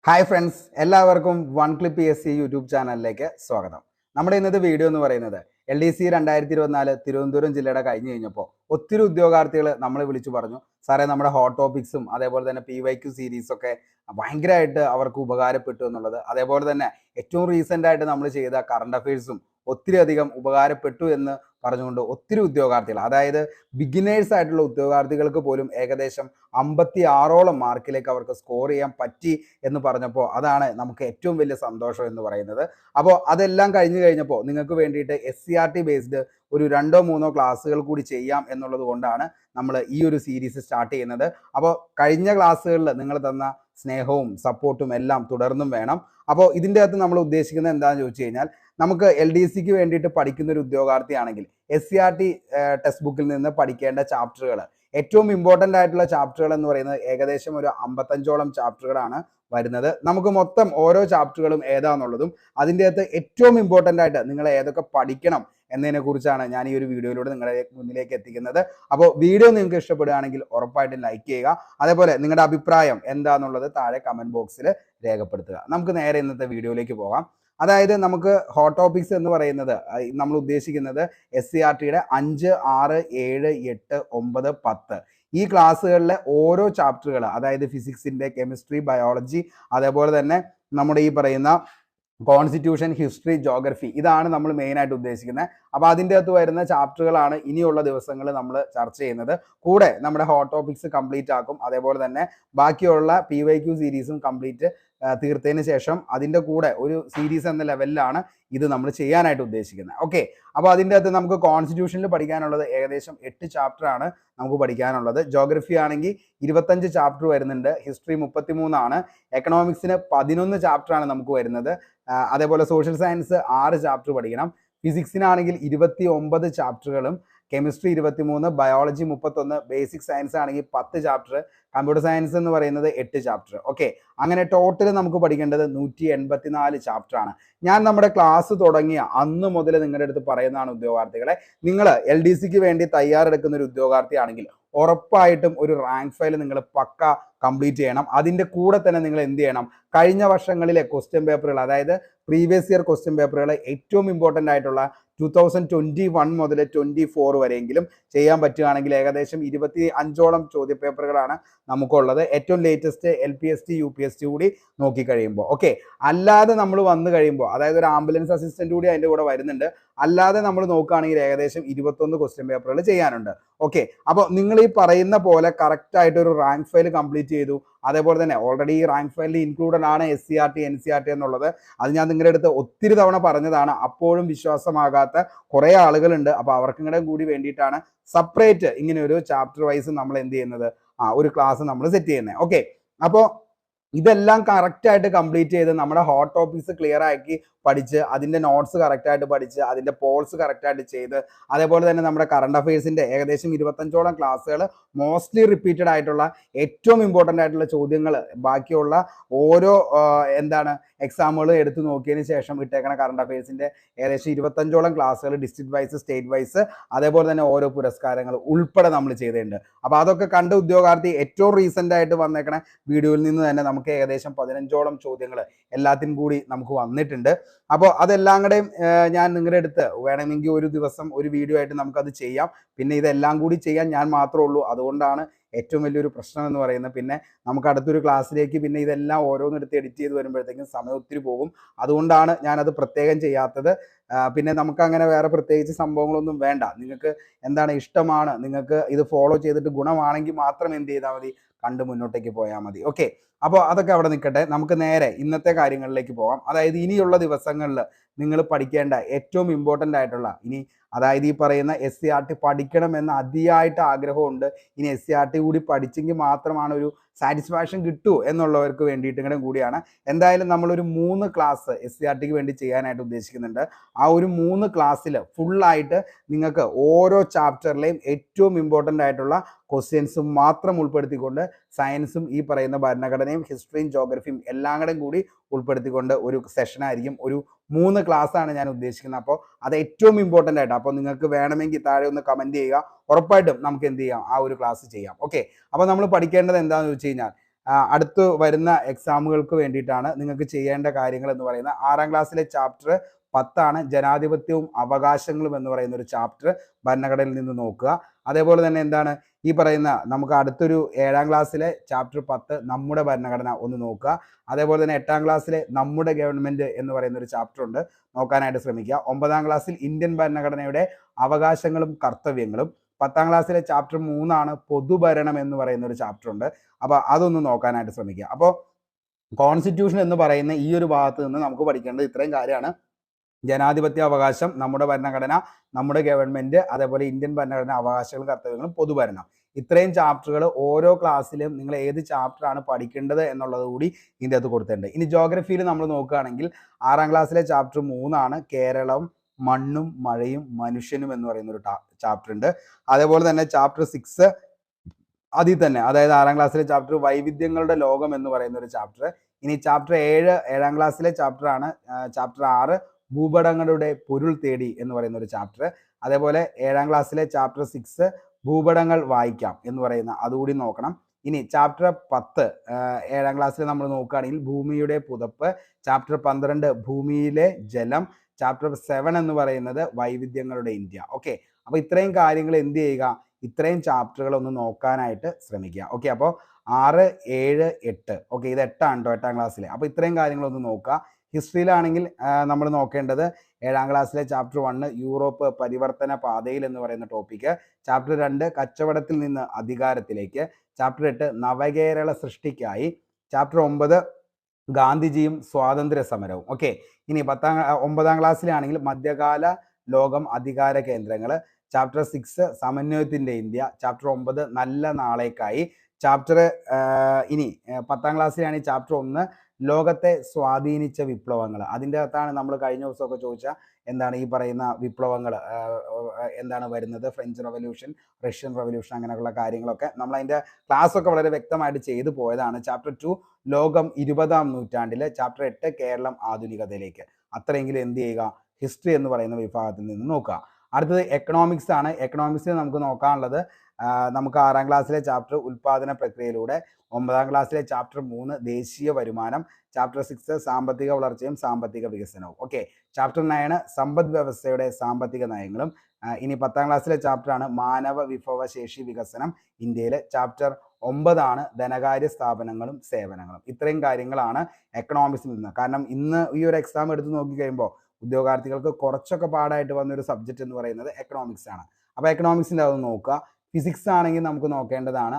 Hi friends, എല്ലാവർക്കും one clip PSC YouTube ചാനലിലേക്ക് സ്വാഗതം. നമ്മുടെ ഇന്നത്തെ വീഡിയോ എന്ന് പറയുന്നത് LDC 2024 തിരുവനന്തപുരം ജില്ലയുടെ കഴിഞ്ഞ് കഴിഞ്ഞപ്പോൾ ഒത്തിരി ഉദ്യോഗാർത്ഥികൾ നമ്മളെ വിളിച്ചു പറഞ്ഞു, സാറേ നമ്മുടെ ഹോട്ട് ടോപ്പിക്സും അതേപോലെ തന്നെ PYQ സീരീസൊക്കെ ഭയങ്കരമായിട്ട് അവർക്ക് ഉപകാരപ്പെട്ടു എന്നുള്ളത്, അതേപോലെ തന്നെ ഏറ്റവും റീസെൻ്റ് ആയിട്ട് നമ്മൾ ചെയ്ത കറണ്ട് അഫയേഴ്സും ഒത്തിരി അധികം ഉപകാരപ്പെട്ടു എന്ന് പറഞ്ഞുകൊണ്ട് ഒത്തിരി ഉദ്യോഗാർത്ഥികൾ, അതായത് ബിഗിനേഴ്സ് ആയിട്ടുള്ള ഉദ്യോഗാർത്ഥികൾക്ക് പോലും ഏകദേശം 56ഓളം മാർക്കിലേക്ക് അവർക്ക് സ്കോർ ചെയ്യാൻ പറ്റി എന്ന് പറഞ്ഞപ്പോൾ അതാണ് നമുക്ക് ഏറ്റവും വലിയ സന്തോഷം എന്ന് പറയുന്നത്. അപ്പോൾ അതെല്ലാം കഴിഞ്ഞപ്പോൾ നിങ്ങൾക്ക് വേണ്ടിയിട്ട് SCRT ബേസ്ഡ് ഒരു 2-3 ക്ലാസ്സുകൾ കൂടി ചെയ്യാം എന്നുള്ളത് കൊണ്ടാണ് നമ്മൾ ഈ ഒരു സീരീസ് സ്റ്റാർട്ട് ചെയ്യുന്നത്. അപ്പോൾ കഴിഞ്ഞ ക്ലാസ്സുകളിൽ നിങ്ങൾ തന്ന സ്നേഹവും സപ്പോർട്ടും എല്ലാം തുടർന്നും വേണം. അപ്പോൾ ഇതിൻ്റെ അകത്ത് നമ്മൾ ഉദ്ദേശിക്കുന്നത് എന്താണെന്ന് ചോദിച്ചു കഴിഞ്ഞാൽ, നമുക്ക് LDCക്ക് വേണ്ടിയിട്ട് പഠിക്കുന്ന ഒരു ഉദ്യോഗാർത്ഥിയാണെങ്കിൽ SCRT ടെക്സ്റ്റ് ബുക്കിൽ നിന്ന് പഠിക്കേണ്ട ചാപ്റ്ററുകൾ, ഏറ്റവും ഇമ്പോർട്ടൻ്റ് ആയിട്ടുള്ള ചാപ്റ്ററുകൾ എന്ന് പറയുന്നത് ഏകദേശം ഒരു 55ഓളം ചാപ്റ്ററുകളാണ് വരുന്നത്. നമുക്ക് മൊത്തം ഓരോ ചാപ്റ്ററുകളും ഏതാണെന്നുള്ളതും അതിൻ്റെ അകത്ത് ഏറ്റവും ഇമ്പോർട്ടൻ്റ് ആയിട്ട് നിങ്ങൾ ഏതൊക്കെ പഠിക്കണം എന്നതിനെ കുറിച്ചാണ് ഞാൻ ഈ ഒരു വീഡിയോയിലൂടെ നിങ്ങളുടെ മുന്നിലേക്ക് എത്തിക്കുന്നത്. അപ്പോൾ വീഡിയോ നിങ്ങൾക്ക് ഇഷ്ടപ്പെടുകയാണെങ്കിൽ ഉറപ്പായിട്ടും ലൈക്ക് ചെയ്യുക. അതേപോലെ നിങ്ങളുടെ അഭിപ്രായം എന്താണെന്നുള്ളത് താഴെ കമൻറ്റ് ബോക്സിൽ രേഖപ്പെടുത്തുക. നമുക്ക് നേരെ ഇന്നത്തെ വീഡിയോയിലേക്ക് പോകാം. അതായത് നമുക്ക് ഹോട്ട് ടോപ്പിക്സ് എന്ന് പറയുന്നത് നമ്മൾ ഉദ്ദേശിക്കുന്നത് SCRTയുടെ 5, 6, 7, 8, 9, 10 ഈ ക്ലാസ്സുകളിലെ ഓരോ ചാപ്റ്ററുകൾ, അതായത് ഫിസിക്സിൻ്റെ, കെമിസ്ട്രി, ബയോളജി, അതേപോലെ തന്നെ നമ്മുടെ ഈ പറയുന്ന കോൺസ്റ്റിറ്റ്യൂഷൻ, ഹിസ്റ്ററി, ജോഗ്രഫി, ഇതാണ് നമ്മൾ മെയിനായിട്ട് ഉദ്ദേശിക്കുന്നത്. അപ്പോൾ അതിൻ്റെ അകത്ത് വരുന്ന ചാപ്റ്ററുകളാണ് ഇനിയുള്ള ദിവസങ്ങൾ നമ്മൾ ചർച്ച ചെയ്യുന്നത്. കൂടെ നമ്മുടെ ഹോട്ട് ടോപ്പിക്സ് കംപ്ലീറ്റ് ആക്കും. അതേപോലെ തന്നെ ബാക്കിയുള്ള PYQ സീരീസും കംപ്ലീറ്റ് തീർത്തതിന് ശേഷം അതിൻ്റെ കൂടെ ഒരു സീരീസ് എന്ന ലെവലിലാണ് ഇത് നമ്മൾ ചെയ്യാനായിട്ട് ഉദ്ദേശിക്കുന്നത്. ഓക്കെ, അപ്പോൾ അതിൻ്റെ അകത്ത് നമുക്ക് കോൺസ്റ്റിറ്റ്യൂഷനിൽ പഠിക്കാനുള്ളത് ഏകദേശം 8 ചാപ്റ്റർ ആണ് നമുക്ക് പഠിക്കാനുള്ളത്. ജോഗ്രഫി ആണെങ്കിൽ 25 ചാപ്റ്റർ വരുന്നുണ്ട്. ഹിസ്റ്ററി 33 ആണ്. എക്കണോമിക്സിന് 11 ചാപ്റ്റർ ആണ് നമുക്ക് വരുന്നത്. അതേപോലെ സോഷ്യൽ സയൻസ് 6 ചാപ്റ്റർ പഠിക്കണം. ഫിസിക്സിനാണെങ്കിൽ 29 ചാപ്റ്ററുകളും, കെമിസ്ട്രി 23, ബയോളജി 31, ബേസിക് സയൻസ് ആണെങ്കിൽ 10 ചാപ്റ്റർ, കമ്പ്യൂട്ടർ സയൻസ് എന്ന് പറയുന്നത് 8 ചാപ്റ്റർ. ഓക്കെ, അങ്ങനെ ടോട്ടൽ നമുക്ക് പഠിക്കേണ്ടത് 184 ചാപ്റ്റർ ആണ്. ഞാൻ നമ്മുടെ ക്ലാസ് തുടങ്ങിയ അന്ന് മുതൽ നിങ്ങളുടെ അടുത്ത് പറയുന്നതാണ് ഉദ്യോഗാർത്ഥികളെ, നിങ്ങൾ LDCക്ക് വേണ്ടി തയ്യാറെടുക്കുന്ന ഒരു ഉദ്യോഗാർത്ഥിയാണെങ്കിൽ ഉറപ്പായിട്ടും ഒരു റാങ്ക് ഫയൽ നിങ്ങൾ പക്ക കംപ്ലീറ്റ് ചെയ്യണം. അതിൻ്റെ കൂടെ തന്നെ നിങ്ങൾ എന്ത് ചെയ്യണം, കഴിഞ്ഞ വർഷങ്ങളിലെ ക്വസ്റ്റ്യൻ പേപ്പറുകൾ, അതായത് പ്രീവിയസ് ഇയർ ക്വസ്റ്റ്യൻ പേപ്പറുകൾ ഏറ്റവും ഇമ്പോർട്ടൻ്റ് ആയിട്ടുള്ള 2021 മുതൽ 24 വരെയെങ്കിലും ചെയ്യാൻ പറ്റുകയാണെങ്കിൽ ഏകദേശം 25ഓളം ചോദ്യപേപ്പറുകളാണ് നമുക്കുള്ളത്. ഏറ്റവും ലേറ്റസ്റ്റ് LPST UPST കൂടി നോക്കിക്കഴിയുമ്പോൾ. ഓക്കെ, അല്ലാതെ നമ്മൾ വന്നു കഴിയുമ്പോൾ, അതായത് ഒരു ആംബുലൻസ് അസിസ്റ്റന്റ് കൂടി അതിൻ്റെ കൂടെ വരുന്നുണ്ട്. അല്ലാതെ നമ്മൾ നോക്കുകയാണെങ്കിൽ ഏകദേശം 21 ക്വസ്റ്റ്യൻ പേപ്പറുകൾ ചെയ്യാനുണ്ട്. ഓക്കെ, അപ്പോൾ നിങ്ങൾ ഈ പറയുന്ന പോലെ കറക്റ്റ് ആയിട്ട് ഒരു റാങ്ക് ഫയൽ കംപ്ലീറ്റ് ചെയ്തു. അതേപോലെ തന്നെ ഓൾറെഡി ഈ റാങ്ക് ഫയലിൽ ഇൻക്ലൂഡഡ് ആണ് SCRT NCRT എന്നുള്ളത്. അത് ഞാൻ നിങ്ങളുടെ അടുത്ത് ഒത്തിരി തവണ പറഞ്ഞതാണ്. അപ്പോഴും വിശ്വാസമാകാത്ത കുറേ ആളുകളുണ്ട്. അപ്പോൾ അവർക്കും കൂടി വേണ്ടിയിട്ടാണ് സെപ്പറേറ്റ് ഇങ്ങനെ ഒരു ചാപ്റ്റർ വൈസ് നമ്മൾ എന്ത് ചെയ്യുന്നത്, ഒരു ക്ലാസ് നമ്മൾ സെറ്റ് ചെയ്യുന്നത്. ഓക്കെ, അപ്പോൾ ഇതെല്ലാം കറക്റ്റായിട്ട് കംപ്ലീറ്റ് ചെയ്ത് നമ്മുടെ ഹോട്ട് ടോപ്പിക്സ് ക്ലിയർ ആക്കി പഠിച്ച്, അതിൻ്റെ നോട്ട്സ് കറക്റ്റായിട്ട് പഠിച്ച്, അതിൻ്റെ പോൾസ് കറക്റ്റായിട്ട് ചെയ്ത്, അതേപോലെ തന്നെ നമ്മുടെ കറണ്ട് അഫയേഴ്സിൻ്റെ ഏകദേശം 25ഓളം ക്ലാസ്സുകൾ മോസ്റ്റ്ലി റിപ്പീറ്റഡ് ആയിട്ടുള്ള ഏറ്റവും ഇമ്പോർട്ടൻ്റ് ആയിട്ടുള്ള ചോദ്യങ്ങൾ ബാക്കിയുള്ള ഓരോ എക്സാമുകൾ എടുത്തു നോക്കിയതിന് ശേഷം ഇട്ടേക്കണ കറണ്ട് അഫയേഴ്സിൻ്റെ ഏകദേശം 25ഓളം ക്ലാസ്സുകൾ ഡിസ്ട്രിക്ട് വൈസ്, സ്റ്റേറ്റ് വൈസ്, അതേപോലെ തന്നെ ഓരോ പുരസ്കാരങ്ങൾ ഉൾപ്പെടെ നമ്മൾ ചെയ്തിട്ടുണ്ട്. അപ്പോൾ അതൊക്കെ കണ്ട ഉദ്യോഗാർത്ഥി ഏറ്റവും റീസെൻ്റ് ആയിട്ട് വന്നേക്കണ വീഡിയോയിൽ നിന്ന് തന്നെ നമുക്ക് ഏകദേശം 15ഓളം ചോദ്യങ്ങൾ എല്ലാത്തിനും കൂടി നമുക്ക് വന്നിട്ടുണ്ട്. അപ്പോൾ അതെല്ലാം കൂടെ ഞാൻ നിങ്ങളുടെ അടുത്ത് വേണമെങ്കിൽ ഒരു ദിവസം ഒരു വീഡിയോ ആയിട്ട് നമുക്കത് ചെയ്യാം. പിന്നെ ഇതെല്ലാം കൂടി ചെയ്യാൻ ഞാൻ മാത്രമേ ഉള്ളൂ. അതുകൊണ്ടാണ് ഏറ്റവും വലിയൊരു പ്രശ്നം എന്ന് പറയുന്നത്. പിന്നെ നമുക്ക് അടുത്തൊരു ക്ലാസ്സിലേക്ക് പിന്നെ ഇതെല്ലാം ഓരോന്നെടുത്ത് എഡിറ്റ് ചെയ്ത് വരുമ്പോഴത്തേക്കും സമയം ഒത്തിരി പോകും. അതുകൊണ്ടാണ് ഞാനത് പ്രത്യേകം ചെയ്യാത്തത്. പിന്നെ നമുക്ക് അങ്ങനെ വേറെ പ്രത്യേകിച്ച് സംഭവങ്ങളൊന്നും വേണ്ട. നിങ്ങൾക്ക് ഇഷ്ടമാണ്, നിങ്ങൾക്ക് ഇത് ഫോളോ ചെയ്തിട്ട് ഗുണമാണെങ്കിൽ മാത്രം എന്ത് ചെയ്താൽ മതി, കണ്ട് മുന്നോട്ടേക്ക് പോയാൽ മതി. ഓക്കെ, അപ്പോൾ അതൊക്കെ അവിടെ നിൽക്കട്ടെ. നമുക്ക് നേരെ ഇന്നത്തെ കാര്യങ്ങളിലേക്ക് പോകാം. അതായത് ഇനിയുള്ള ദിവസങ്ങളിൽ നിങ്ങൾ പഠിക്കേണ്ട ഏറ്റവും ഇമ്പോർട്ടൻ്റ് ആയിട്ടുള്ള, അതായത് ഈ പറയുന്ന SCRT പഠിക്കണമെന്ന് അതിയായിട്ട് ആഗ്രഹമുണ്ട്. ഇനി SCRT കൂടി പഠിച്ചെങ്കിൽ മാത്രമാണ് ഒരു സാറ്റിസ്ഫാക്ഷൻ കിട്ടൂ എന്നുള്ളവർക്ക് വേണ്ടിയിട്ടും കൂടിയാണ്. എന്തായാലും നമ്മളൊരു 3 ക്ലാസ് SCRTക്ക് വേണ്ടി ചെയ്യാനായിട്ട് ഉദ്ദേശിക്കുന്നുണ്ട്. ആ ഒരു 3 ക്ലാസ്സിൽ ഫുള്ളായിട്ട് നിങ്ങൾക്ക് ഓരോ ചാപ്റ്ററിലെയും ഏറ്റവും ഇമ്പോർട്ടൻ്റ് ആയിട്ടുള്ള ക്വസ്റ്റ്യൻസും മാത്രം ഉൾപ്പെടുത്തിക്കൊണ്ട് സയൻസും ഈ പറയുന്ന ഭരണഘടനയും ഹിസ്റ്ററിയും ജോഗ്രഫിയും എല്ലാം കൂടി ഉൾപ്പെടുത്തിക്കൊണ്ട് ഒരു സെഷനായിരിക്കും. ഒരു 3 ക്ലാസ്സാണ് ഞാൻ ഉദ്ദേശിക്കുന്നത്. അപ്പോൾ അത് ഏറ്റവും ഇമ്പോർട്ടൻ്റ് ആയിട്ട്, അപ്പോൾ നിങ്ങൾക്ക് വേണമെങ്കിൽ താഴെ ഒന്ന് കമൻറ്റ് ചെയ്യുക. ഉറപ്പായിട്ടും നമുക്ക് എന്ത് ചെയ്യാം, ആ ഒരു ക്ലാസ് ചെയ്യാം. ഓക്കെ, അപ്പോൾ നമ്മൾ പഠിക്കേണ്ടത് എന്താണെന്ന് വെച്ച് കഴിഞ്ഞാൽ, അടുത്ത് വരുന്ന എക്സാമുകൾക്ക് വേണ്ടിയിട്ടാണ് നിങ്ങൾക്ക് ചെയ്യേണ്ട കാര്യങ്ങൾ എന്ന് പറയുന്നത്. 6ാം ക്ലാസ്സിലെ ചാപ്റ്റർ 10 ജനാധിപത്യവും അവകാശങ്ങളും എന്ന് പറയുന്ന ഒരു ചാപ്റ്റർ ഭരണഘടനയിൽ നിന്ന് നോക്കുക. അതേപോലെ തന്നെ എന്താണ് ഈ പറയുന്ന നമുക്ക് അടുത്തൊരു 7ാം ക്ലാസ്സിലെ ചാപ്റ്റർ 10 നമ്മുടെ ഭരണഘടന ഒന്ന് നോക്കുക. അതേപോലെ തന്നെ 8ാം ക്ലാസ്സിലെ നമ്മുടെ ഗവൺമെന്റ് എന്ന് പറയുന്ന ഒരു ചാപ്റ്റർ ഉണ്ട്, നോക്കാനായിട്ട് ശ്രമിക്കുക. 9ാം ക്ലാസ്സിൽ ഇന്ത്യൻ ഭരണഘടനയുടെ അവകാശങ്ങളും കർത്തവ്യങ്ങളും. 10ാം ക്ലാസ്സിലെ ചാപ്റ്റർ 3 പൊതുഭരണം എന്ന് പറയുന്ന ഒരു ചാപ്റ്റർ ഉണ്ട്. അപ്പോൾ അതൊന്ന് നോക്കാനായിട്ട് ശ്രമിക്കുക. അപ്പോൾ കോൺസ്റ്റിറ്റ്യൂഷൻ എന്ന് പറയുന്ന ഈ ഒരു ഭാഗത്ത് നിന്ന് നമുക്ക് പഠിക്കേണ്ടത് ഇത്രയും കാര്യമാണ്. ജനാധിപത്യ അവകാശം, നമ്മുടെ ഭരണഘടന, നമ്മുടെ ഗവൺമെന്റ്, അതേപോലെ ഇന്ത്യൻ ഭരണഘടന അവകാശങ്ങളും കർത്തവ്യങ്ങളും, പൊതുഭരണം. ഇത്രയും ചാപ്റ്ററുകൾ ഓരോ ക്ലാസ്സിലും നിങ്ങൾ ഏത് ചാപ്റ്ററാണ് പഠിക്കേണ്ടത് എന്നുള്ളത് കൂടി ഇതിൻ്റെ അകത്ത് കൊടുത്തിട്ടുണ്ട്. ഇനി ജോഗ്രഫിയിൽ നമ്മൾ നോക്കുകയാണെങ്കിൽ 6ാം ക്ലാസ്സിലെ ചാപ്റ്റർ 3 കേരളം, മണ്ണും മഴയും മനുഷ്യനും എന്ന് പറയുന്ന ഒരു ചാപ്റ്റർ ഉണ്ട്. അതേപോലെ തന്നെ ചാപ്റ്റർ 6 അതിൽ തന്നെ, അതായത് 6ാം ക്ലാസ്സിലെ ചാപ്റ്റർ വൈവിധ്യങ്ങളുടെ ലോകം എന്ന് പറയുന്ന ഒരു ചാപ്റ്റർ. ഇനി ചാപ്റ്റർ 7 ക്ലാസ്സിലെ ചാപ്റ്ററാണ് ചാപ്റ്റർ 6 ഭൂപടങ്ങളുടെ പൊരുൾ തേടി എന്ന് പറയുന്ന ഒരു ചാപ്റ്റർ. അതേപോലെ 7ാം ക്ലാസ്സിലെ ചാപ്റ്റർ 6 ഭൂപടങ്ങൾ വായിക്കാം എന്ന് പറയുന്ന അതുകൂടി നോക്കണം. ഇനി ചാപ്റ്റർ 10 7ാം ക്ലാസ്സിൽ നമ്മൾ നോക്കുകയാണെങ്കിൽ ഭൂമിയുടെ പുതപ്പ്. ചാപ്റ്റർ 12 ഭൂമിയിലെ ജലം. ചാപ്റ്റർ 7 എന്ന് പറയുന്നത് വൈവിധ്യങ്ങളുടെ ഇന്ത്യ. ഓക്കെ, അപ്പോൾ ഇത്രയും കാര്യങ്ങൾ എന്ത് ചെയ്യുക, ഇത്രയും ചാപ്റ്ററുകൾ ഒന്ന് നോക്കാനായിട്ട് ശ്രമിക്കുക. ഓക്കെ, അപ്പോൾ 6, 7, 8 ഓക്കെ, ഇത് 8 കേട്ടോ 8ാം ക്ലാസ്സിൽ. അപ്പോൾ ഇത്രയും കാര്യങ്ങളൊന്ന് നോക്കുക. ഹിസ്റ്ററിയിലാണെങ്കിൽ നമ്മൾ നോക്കേണ്ടത് 7ാം ക്ലാസ്സിലെ ചാപ്റ്റർ 1 യൂറോപ്പ് പരിവർത്തന പാതയിൽ എന്ന് പറയുന്ന ടോപ്പിക്ക്. ചാപ്റ്റർ 2 കച്ചവടത്തിൽ നിന്ന് അധികാരത്തിലേക്ക്. ചാപ്റ്റർ 8 നവകേരള സൃഷ്ടിക്കായി. ചാപ്റ്റർ 9 ഗാന്ധിജിയും സ്വാതന്ത്ര്യ സമരവും. ഓക്കെ, ഇനി 9ാം ക്ലാസ്സിലാണെങ്കിൽ മധ്യകാല ലോകം അധികാര കേന്ദ്രങ്ങൾ. Chapter 6 സമന്വയത്തിന്റെ India. ചാപ്റ്റർ 9 നല്ല നാളേക്കായി. ചാപ്റ്റർ ഇനി 10ാം ക്ലാസ്സിലാണ് ചാപ്റ്റർ 1 ലോകത്തെ സ്വാധീനിച്ച വിപ്ലവങ്ങൾ. അതിൻ്റെ അകത്താണ് നമ്മൾ കഴിഞ്ഞ ദിവസമൊക്കെ ചോദിച്ച എന്താണ് ഈ പറയുന്ന വിപ്ലവങ്ങൾ എന്താണ് വരുന്നത്, ഫ്രഞ്ച് റവല്യൂഷൻ, റഷ്യൻ റവല്യൂഷൻ, അങ്ങനെയുള്ള കാര്യങ്ങളൊക്കെ നമ്മൾ അതിൻ്റെ ക്ലാസ്സൊക്കെ വളരെ വ്യക്തമായിട്ട് ചെയ്തു പോയതാണ്. ചാപ്റ്റർ 2 ലോകം 20ാം നൂറ്റാണ്ടിൽ. ചാപ്റ്റർ 8 കേരളം ആധുനികതയിലേക്ക്. അത്രയെങ്കിലും എന്ത് ചെയ്യുക, ഹിസ്റ്ററി എന്ന് പറയുന്ന വിഭാഗത്തിൽ നിന്ന് നോക്കുക. അടുത്തത് എക്കണോമിക്സ് ആണ്. എക്കണോമിക്സിൽ നമുക്ക് നോക്കാനുള്ളത് നമുക്ക് 6ാം ക്ലാസ്സിലെ ചാപ്റ്റർ ഉൽപാദന പ്രക്രിയയിലൂടെ. 9ാം ക്ലാസ്സിലെ ചാപ്റ്റർ 3 ദേശീയ വരുമാനം. ചാപ്റ്റർ 6 സാമ്പത്തിക വളർച്ചയും സാമ്പത്തിക വികസനവും. ഓക്കെ, ചാപ്റ്റർ 9 സമ്പദ് വ്യവസ്ഥയുടെ സാമ്പത്തിക നയങ്ങളും. ഇനി 10ാം ക്ലാസ്സിലെ ചാപ്റ്ററാണ് മാനവ വിഭവശേഷി വികസനം ഇന്ത്യയിലെ. ചാപ്റ്റർ 9 ധനകാര്യ സ്ഥാപനങ്ങളും സേവനങ്ങളും. ഇത്രയും കാര്യങ്ങളാണ് എക്കണോമിക്സിൽ നിന്ന്. കാരണം ഇന്ന് ഈ ഒരു എക്സാം എടുത്ത് നോക്കി കഴിയുമ്പോൾ ഉദ്യോഗാർത്ഥികൾക്ക് കുറച്ചൊക്കെ പാടായിട്ട് വന്നൊരു സബ്ജക്റ്റ് എന്ന് പറയുന്നത് എക്കണോമിക്സ് ആണ്. അപ്പോൾ എക്കണോമിക്സിൻ്റെ അതൊന്ന് നോക്കുക. ഫിസിക്സ് ആണെങ്കിൽ നമുക്ക് നോക്കേണ്ടതാണ്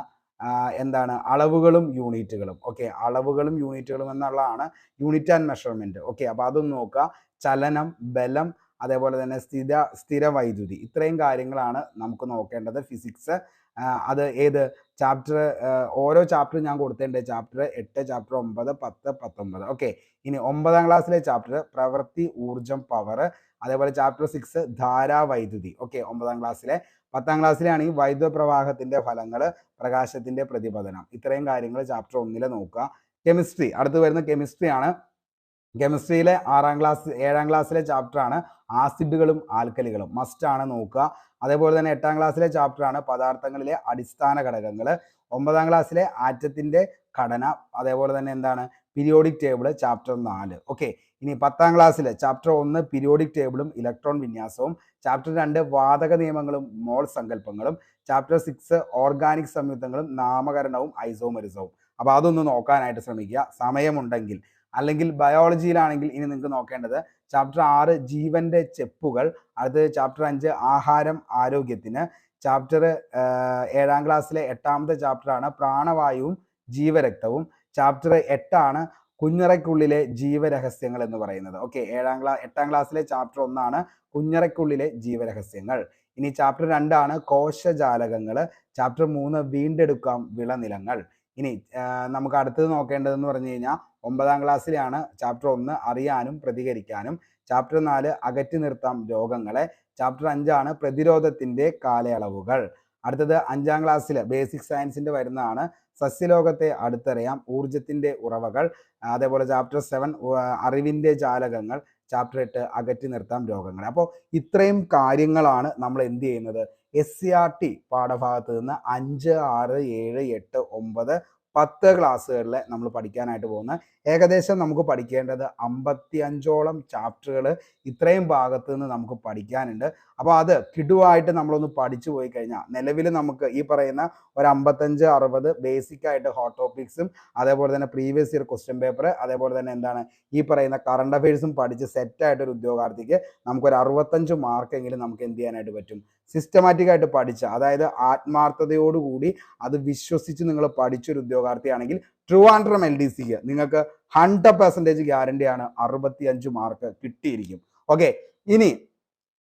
എന്താണ് അളവുകളും യൂണിറ്റുകളും. ഓക്കെ, അളവുകളും യൂണിറ്റുകളും എന്നുള്ളതാണ് യൂണിറ്റ് ആൻഡ് മെഷർമെന്റ്. ഓക്കെ, അപ്പോൾ അതൊന്ന് നോക്കുക. ചലനം, ബലം, അതേപോലെ തന്നെ സ്ഥിര വൈദ്യുതി. ഇത്രയും കാര്യങ്ങളാണ് നമുക്ക് നോക്കേണ്ടത് ഫിസിക്സ്. അത് ഏത് ചാപ്റ്റർ, ഓരോ ചാപ്റ്റർ ഞാൻ കൊടുത്തേണ്ട ചാപ്റ്റർ 8, ചാപ്റ്റർ 9, 10, 19. ഓക്കെ, ഇനി 9ാം ക്ലാസ്സിലെ ചാപ്റ്റർ പ്രവൃത്തി, ഊർജം, പവർ. അതേപോലെ ചാപ്റ്റർ 6 ധാരാവൈദ്യുതി. ഓക്കെ, 9ാം ക്ലാസ്സിലെ. 10ാം ക്ലാസ്സിലാണെങ്കിൽ വൈദ്യുത പ്രവാഹത്തിന്റെ ഫലങ്ങൾ, പ്രകാശത്തിന്റെ പ്രതിപതനം. ഇത്രയും കാര്യങ്ങൾ ചാപ്റ്റർ 1 നോക്കുക. കെമിസ്ട്രി, അടുത്ത് വരുന്ന കെമിസ്ട്രി ആണ്. കെമിസ്ട്രിയിലെ 7ാം ക്ലാസ്സിലെ ചാപ്റ്ററാണ് ആസിഡുകളും ആൽക്കലികളും. മസ്റ്റ് ആണ് നോക്കുക. അതേപോലെ തന്നെ 8ാം ക്ലാസ്സിലെ ചാപ്റ്ററാണ് പദാർത്ഥങ്ങളിലെ അടിസ്ഥാന ഘടകങ്ങൾ. 9ാം ക്ലാസ്സിലെ ആറ്റത്തിന്റെ ഘടന. അതേപോലെ തന്നെ എന്താണ് പീരിയോഡിക് ടേബിൾ, ചാപ്റ്റർ 4. ഓക്കെ, ഇനി 10ാം ക്ലാസ്സിലെ ചാപ്റ്റർ 1 പീരിയോഡിക് ടേബിളും ഇലക്ട്രോൺ വിന്യാസവും. ചാപ്റ്റർ 2 വാതക നിയമങ്ങളും മോൾ സങ്കല്പങ്ങളും. Chapter 6 organic സംയുക്തങ്ങളും നാമകരണവും ഐസോമെറിസവും. അപ്പോൾ അതൊന്ന് നോക്കാനായിട്ട് ശ്രമിക്കുക സമയമുണ്ടെങ്കിൽ. അല്ലെങ്കിൽ ബയോളജിയിലാണെങ്കിൽ ഇനി നിങ്ങൾക്ക് നോക്കേണ്ടത് ചാപ്റ്റർ 6 ജീവന്റെ ചെപ്പുകൾ. അത് ചാപ്റ്റർ 5 ആഹാരം ആരോഗ്യത്തിന്. ചാപ്റ്റർ 7ാം ക്ലാസ്സിലെ 8ാമത്തെ ചാപ്റ്ററാണ് പ്രാണവായുവും ജീവരക്തവും. ചാപ്റ്റർ 8 കുഞ്ഞറയ്ക്കുള്ളിലെ ജീവരഹസ്യങ്ങൾ എന്ന് പറയുന്നത്. ഓക്കെ, 8ാം ക്ലാസ്സിലെ ചാപ്റ്റർ 1 കുഞ്ഞറയ്ക്കുള്ളിലെ ജീവരഹസ്യങ്ങൾ. ഇനി ചാപ്റ്റർ 2 കോശജാലകങ്ങൾ. ചാപ്റ്റർ 3 വീണ്ടെടുക്കാം വിളനിലങ്ങൾ. ഇനി നമുക്ക് അടുത്തത് നോക്കേണ്ടതെന്ന് പറഞ്ഞു കഴിഞ്ഞാൽ 9ാം ക്ലാസ്സിലാണ് ചാപ്റ്റർ 1 അറിയാനും പ്രതികരിക്കാനും. ചാപ്റ്റർ 4 അകറ്റി നിർത്താം രോഗങ്ങളെ. ചാപ്റ്റർ 5 പ്രതിരോധത്തിന്റെ കാലയളവുകൾ. അടുത്തത് 5ാം ക്ലാസ്സിൽ ബേസിക് സയൻസിന്റെ വരുന്നതാണ് സസ്യലോകത്തെ അടുത്തറിയാം, ഊർജത്തിന്റെ ഉറവകൾ. അതേപോലെ ചാപ്റ്റർ 7 അറിവിന്റെ ജാലകങ്ങൾ. ചാപ്റ്റർ 8 അകറ്റി നിർത്താം രോഗങ്ങൾ. അപ്പോൾ ഇത്രയും കാര്യങ്ങളാണ് നമ്മൾ എന്ത് ചെയ്യുന്നത് SCERT പാഠഭാഗത്ത് നിന്ന് 5, 6, 7, 8, 9, 10 ക്ലാസ്സുകളിൽ നമ്മൾ പഠിക്കാനായിട്ട് പോകുന്നത്. ഏകദേശം നമുക്ക് പഠിക്കേണ്ടത് 55ഓളം ചാപ്റ്ററുകൾ ഇത്രയും ഭാഗത്ത് നിന്ന് നമുക്ക് പഠിക്കാനുണ്ട്. അപ്പോൾ അത് കിടുവായിട്ട് നമ്മളൊന്ന് പഠിച്ചു പോയി കഴിഞ്ഞാൽ നിലവിൽ നമുക്ക് ഈ പറയുന്ന ഒരു 55-60 ബേസിക് ആയിട്ട് ഹോട്ട് ടോപ്പിക്സും അതേപോലെ തന്നെ പ്രീവിയസ് ഇയർ ക്വസ്റ്റ്യൻ പേപ്പർ അതേപോലെ തന്നെ എന്താണ് ഈ പറയുന്ന കറണ്ട് അഫയേഴ്സും പഠിച്ച് സെറ്റായിട്ടൊരു ഉദ്യോഗാർത്ഥിക്ക് നമുക്കൊരു 65 മാർക്കെങ്കിലും നമുക്ക് എന്ത് ചെയ്യാനായിട്ട് പറ്റും, സിസ്റ്റമാറ്റിക് ആയിട്ട് പഠിച്ച, അതായത് ആത്മാർത്ഥതയോടുകൂടി അത് വിശ്വസിച്ച് നിങ്ങൾ പഠിച്ചൊരു ഉദ്യോഗാർത്ഥിയാണെങ്കിൽ ട്രിവാൻഡ്രം LDCക്ക് നിങ്ങൾക്ക് 100% ഗ്യാരണ്ടിയാണ് 65 മാർക്ക് കിട്ടിയിരിക്കും. ഓക്കെ, ഇനി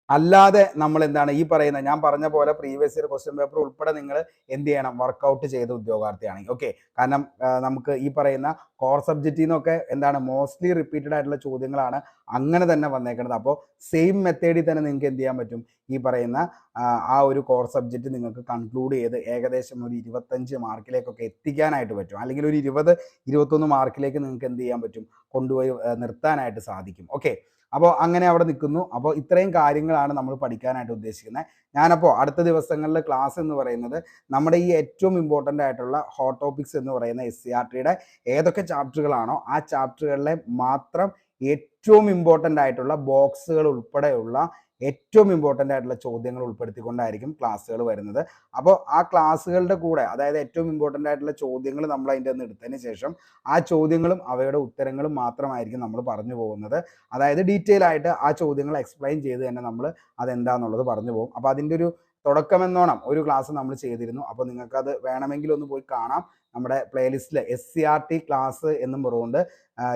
അല്ലാതെ നമ്മൾ എന്താണ് ഈ പറയുന്ന ഞാൻ പറഞ്ഞ പോലെ പ്രീവിയസ് ഇയർ ക്വസ്റ്റ്യൻ പേപ്പർ ഉൾപ്പെടെ നിങ്ങൾ എന്ത് ചെയ്യണം, വർക്കൗട്ട് ചെയ്ത ഉദ്യോഗാർത്ഥിയാണെങ്കിൽ. ഓക്കെ, കാരണം നമുക്ക് ഈ പറയുന്ന കോർ സബ്ജക്റ്റിൽ നിന്നൊക്കെ എന്താണ് മോസ്റ്റ്ലി റിപ്പീറ്റഡ് ആയിട്ടുള്ള ചോദ്യങ്ങളാണ് അങ്ങനെ തന്നെ വന്നേക്കുന്നത്. അപ്പോൾ സെയിം മെത്തേഡിൽ തന്നെ നിങ്ങൾക്ക് എന്ത് ചെയ്യാൻ പറ്റും, ഈ പറയുന്ന ആ ഒരു കോർ സബ്ജക്റ്റ് നിങ്ങൾക്ക് കൺക്ലൂഡ് ചെയ്ത് ഏകദേശം ഒരു 25 മാർക്കിലേക്കൊക്കെ എത്തിക്കാനായിട്ട് പറ്റും, അല്ലെങ്കിൽ ഒരു 20-21 മാർക്കിലേക്ക് നിങ്ങൾക്ക് എന്ത് ചെയ്യാൻ പറ്റും, കൊണ്ടുപോയി നിർത്താനായിട്ട് സാധിക്കും. ഓക്കെ, അപ്പോൾ അങ്ങനെ അവിടെ നിൽക്കുന്നു. അപ്പോൾ ഇത്രയും കാര്യങ്ങളാണ് നമ്മൾ പഠിക്കാനായിട്ട് ഉദ്ദേശിക്കുന്നത്. ഞാനപ്പോൾ അടുത്ത ദിവസങ്ങളിലെ ക്ലാസ് എന്ന് പറയുന്നത് നമ്മുടെ ഈ ഏറ്റവും ഇമ്പോർട്ടൻ്റ് ആയിട്ടുള്ള ഹോട്ട് ടോപ്പിക്സ് എന്ന് പറയുന്ന SCRTയുടെ ഏതൊക്കെ ചാപ്റ്ററുകളാണോ ആ ചാപ്റ്ററുകളിലെ മാത്രം ഏറ്റവും ഇമ്പോർട്ടൻ്റ് ആയിട്ടുള്ള ബോക്സുകൾ ഉൾപ്പെടെയുള്ള ഏറ്റവും ഇമ്പോർട്ടൻ്റ് ആയിട്ടുള്ള ചോദ്യങ്ങൾ ഉൾപ്പെടുത്തിക്കൊണ്ടായിരിക്കും ക്ലാസ്സുകൾ വരുന്നത്. അപ്പോൾ ആ ക്ലാസ്സുകളുടെ കൂടെ, അതായത് ഏറ്റവും ഇമ്പോർട്ടൻ്റ് ആയിട്ടുള്ള ചോദ്യങ്ങൾ നമ്മൾ അതിൻ്റെ ഒന്ന് എടുത്തതിന് ശേഷം ആ ചോദ്യങ്ങളും അവയുടെ ഉത്തരങ്ങളും മാത്രമായിരിക്കും നമ്മൾ പറഞ്ഞു പോകുന്നത്. അതായത് ഡീറ്റെയിൽ ആയിട്ട് ആ ചോദ്യങ്ങൾ എക്സ്പ്ലെയിൻ ചെയ്ത് തന്നെ നമ്മൾ അതെന്താണെന്നുള്ളത് പറഞ്ഞു പോകും. അപ്പോൾ അതിൻ്റെ ഒരു തുടക്കമെന്നോണം ഒരു ക്ലാസ് നമ്മൾ ചെയ്തിരുന്നു. അപ്പോൾ നിങ്ങൾക്കത് വേണമെങ്കിൽ ഒന്ന് പോയി കാണാം. നമ്മുടെ പ്ലേലിസ്റ്റിൽ SCRT ക്ലാസ് എന്നും പറഞ്ഞുകൊണ്ട്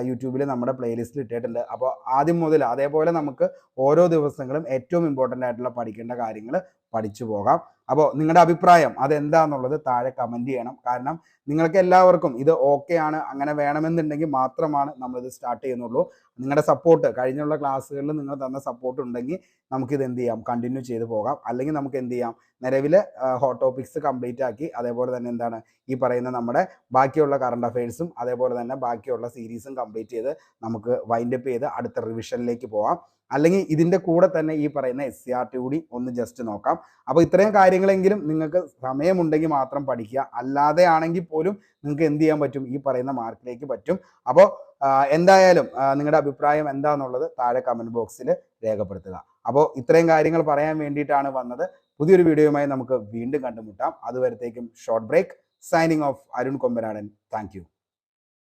യൂട്യൂബിൽ നമ്മുടെ പ്ലേലിസ്റ്റിൽ ഇട്ടിട്ടുണ്ട്. അപ്പോൾ ആദ്യം മുതൽ അതേപോലെ നമുക്ക് ഓരോ ദിവസങ്ങളും ഏറ്റവും ഇമ്പോർട്ടൻ്റ് ആയിട്ടുള്ള പഠിക്കേണ്ട കാര്യങ്ങൾ പഠിച്ചു പോകാം. അപ്പോൾ നിങ്ങളുടെ അഭിപ്രായം അതെന്താണെന്നുള്ളത് താഴെ കമൻറ്റ് ചെയ്യണം. കാരണം നിങ്ങൾക്ക് എല്ലാവർക്കും ഇത് ഓക്കെ ആണ്, അങ്ങനെ വേണമെന്നുണ്ടെങ്കിൽ മാത്രമാണ് നമ്മളിത് സ്റ്റാർട്ട് ചെയ്യുന്നുള്ളൂ. നിങ്ങളുടെ സപ്പോർട്ട് കഴിഞ്ഞുള്ള ക്ലാസ്സുകളിൽ നിങ്ങൾ തന്ന സപ്പോർട്ട് ഉണ്ടെങ്കിൽ നമുക്കിത് എന്ത് ചെയ്യാം, കണ്ടിന്യൂ ചെയ്ത് പോകാം. അല്ലെങ്കിൽ നമുക്ക് എന്ത് ചെയ്യാം, നിലവിൽ ഹോട്ട് ടോപ്പിക്സ് കംപ്ലീറ്റ് ആക്കി അതേപോലെ തന്നെ എന്താണ് ഈ പറയുന്ന നമ്മുടെ ബാക്കിയുള്ള കറണ്ട് അഫയേഴ്സും അതേപോലെ തന്നെ ബാക്കിയുള്ള സീരീസും കംപ്ലീറ്റ് ചെയ്ത് നമുക്ക് വൈൻഡപ്പ് ചെയ്ത് അടുത്ത റിവിഷനിലേക്ക് പോകാം. അല്ലെങ്കിൽ ഇതിൻ്റെ കൂടെ തന്നെ ഈ പറയുന്ന SCRT കൂടി ഒന്ന് ജസ്റ്റ് നോക്കാം. അപ്പോൾ ഇത്രയും കാര്യങ്ങളെങ്കിലും നിങ്ങൾക്ക് സമയമുണ്ടെങ്കിൽ മാത്രം പഠിക്കുക. അല്ലാതെ ആണെങ്കിൽ പോലും നിങ്ങൾക്ക് എന്ത് ചെയ്യാൻ പറ്റും, ഈ പറയുന്ന മാർക്കിലേക്ക് പറ്റും. അപ്പോൾ എന്തായാലും നിങ്ങളുടെ അഭിപ്രായം എന്താണെന്നുള്ളത് താഴെ കമൻറ്റ് ബോക്സിൽ രേഖപ്പെടുത്തുക. അപ്പോൾ ഇത്രയും കാര്യങ്ങൾ പറയാൻ വേണ്ടിയിട്ടാണ് വന്നത്. പുതിയൊരു വീഡിയോയുമായി നമുക്ക് വീണ്ടും കണ്ടുമുട്ടാം. അതുവരത്തേക്കും short break. Signing off Arun Kombanadan. Thank U.